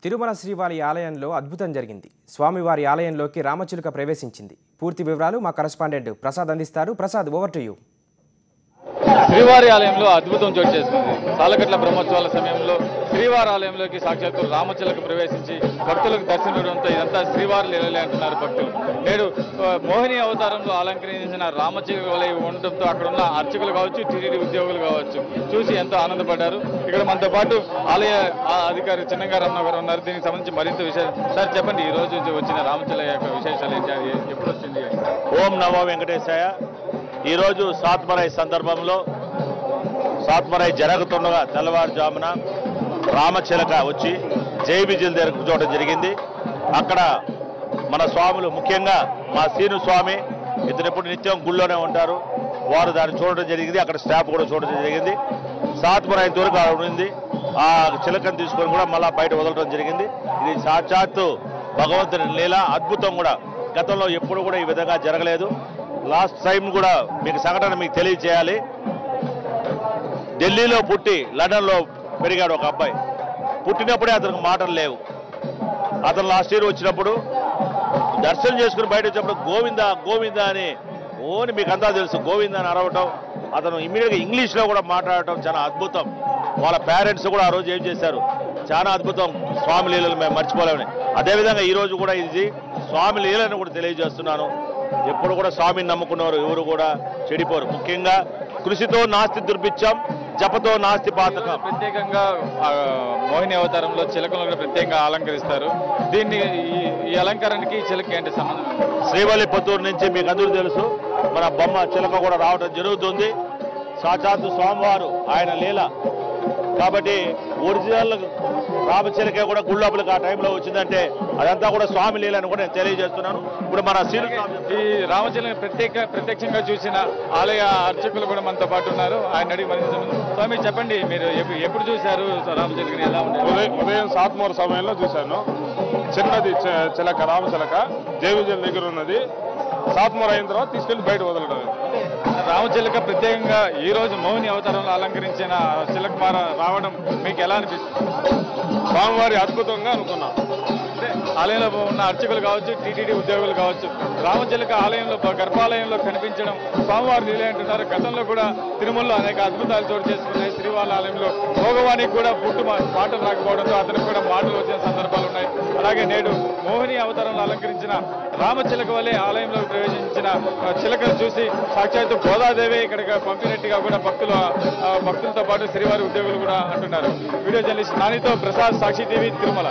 తిరుమల శ్రీవారి ఆలయంలో అద్భుతం జరిగింది. స్వామివారి ఆలయంలోకి రామచిలుక ప్రవేశించింది. పూర్తి వివరాలు మా కరెస్పాండెంట్ ప్రసాద్ అందిస్తారు. Prasad, over to you. శ్రీవారి ఆలయంలో అద్భుతం చోటు చేసుకుంది. సాలకట్ల బ్రహ్మోత్సవాల సమయంలో శ్రీవారి ఆలయంలోకి సాక్షాత్తు రామచిలుక ప్రవేశించి భక్తులకు దర్శనం ఇవ్వడంతో ఇదంతా శ్రీవారి లీలలే అంటున్నారు భక్తులు. నేడు మోహిని అవతారంలో అలంకరించిన రామచిలుక వలె ఉండటంతో అక్కడ ఉన్న అర్చకులు కావచ్చు, టీటీడీ ఉద్యోగులు కావచ్చు చూసి ఎంతో ఆనందపడ్డారు. ఇక్కడ మనతో పాటు ఆలయ అధికారి చిన్నగారన్న గారు ఉన్నారు. దీనికి సంబంధించి మరింత విషయాలు సార్ చెప్పండి. ఈ రోజు వచ్చిన రామచిలుక యొక్క విశేషాలు ఏంటి, ఎప్పుడు వచ్చింది? ఓం నమో వెంకటేశాయ. ఈరోజు సాత్మరై సందర్భంలో సాత్మరై జరుగుతుండగా తెల్లవారుజామున రామచిలుక వచ్చి జై విజయల దగ్గర కూర్చోవడం జరిగింది. అక్కడ మన స్వాములు, ముఖ్యంగా మా సీను స్వామి, ఇతను ఎప్పుడు నిత్యం గుళ్ళోనే ఉంటారు, వారు దాన్ని చూడడం జరిగింది. అక్కడ స్టాఫ్ కూడా చూడడం జరిగింది. సాత్మరై వరకు ఉంది. ఆ చిలకను తీసుకొని కూడా మళ్ళా బయట వదలడం జరిగింది. ఇది సాక్షాత్తు భగవంతుని లీల, అద్భుతం కూడా. గతంలో ఎప్పుడు కూడా ఈ విధంగా జరగలేదు. లాస్ట్ టైం కూడా మీకు సంఘటన మీకు తెలియజేయాలి. ఢిల్లీలో పుట్టి లండన్లో పెరిగాడు ఒక అబ్బాయి. పుట్టినప్పుడే అతనికి మాటలు లేవు. అతను లాస్ట్ ఇయర్ వచ్చినప్పుడు దర్శనం చేసుకుని బయట వచ్చినప్పుడు గోవిందా గోవిందా అని ఓని మీకు అంతా తెలుసు, గోవిందా అని అరవటం. అతను ఇమ్మీడియట్గా ఇంగ్లీష్లో కూడా మాట్లాడటం చాలా అద్భుతం. వాళ్ళ పేరెంట్స్ కూడా ఆ రోజు ఏం చేశారు, చాలా అద్భుతం. స్వామి లీలలు మేము మర్చిపోలేమని. అదేవిధంగా ఈరోజు కూడా ఇది స్వామి లీలని కూడా తెలియజేస్తున్నాను. ఎప్పుడు కూడా స్వామిని నమ్ముకున్నవారు ఎవరు కూడా చెడిపోరు. ముఖ్యంగా కృషితో నాస్తి దుర్భిక్షం, జపతో నాస్తి పాతకం. ప్రత్యేకంగా మోహిని అవతారంలో చిలకలను కూడా ప్రత్యేకంగా అలంకరిస్తారు. దీన్ని ఈ అలంకరణకి చిలక అంటే సంబంధం? శ్రీవల్లిపుత్తూరు నుంచి మీకు అందరూ తెలుసు, మన బొమ్మ చిలక కూడా రావడం జరుగుతుంది. సాక్షాత్తు స్వామివారు ఆయన లీల కాబట్టి ఒరిజినల్ రామచిలుక కూడా గుళ్ళోపలికి ఆ టైంలో వచ్చిందంటే అదంతా కూడా స్వామి లీల అని కూడా నేను తెలియజేస్తున్నాను. ఇప్పుడు మన ఈ రామచిలుక ప్రత్యక్షంగా చూసిన ఆలయ అర్చకులు కూడా మనతో పాటు ఉన్నారు. ఆయన అడిగి మరి స్వామి చెప్పండి, మీరు ఎప్పుడు చూశారు రామచిలుకని? ఎలా ఉండేది? ఉదయం సాత్మూర సమయంలో చూశాను. చిన్నది చిలక, రామచిలక జైవిజల దగ్గర ఉన్నది. సాత్మూర అయిన తర్వాత తీసుకెళ్లి బయట వదలడం. రామచిలుక ప్రత్యేకంగా ఈ రోజు మోహిని అవతారంలో అలంకరించిన చిలక రావడం మీకు ఎలా అనిపిస్తుంది? స్వామివారి అద్భుతంగా అనుకున్నా. అంటే ఆలయంలో ఉన్న అర్చకులు కావచ్చు, టీటీడీ ఉద్యోగులు కావచ్చు, రామచిలుక ఆలయంలో గర్భాలయంలో కనిపించడం స్వామివారి లీల అంటున్నారు. గతంలో కూడా తిరుమలలో అనేక అద్భుతాలు చోటు చేసుకున్నాయి. శ్రీవారి ఆలయంలో భోగవానికి కూడా మాటలు రాకపోవడంతో అతనికి కూడా మాటలు వచ్చిన సందర్భాలు ఉన్నాయి. అలాగే నేడు మోహిని అవతారంలో అలంకరించిన రామచిలుక వలె ఆలయంలో ప్రవేశించిన చిలకలు చూసి సాక్షాత్తు గోదాదేవి ఇక్కడికి పంపినట్టుగా కూడా భక్తులతో పాటు శ్రీవారి ఉద్యోగులు కూడా అంటున్నారు. వీడియో జర్నలిస్ట్ నానితో ప్రసాద్, సాక్షి టీవీ, తిరుమల.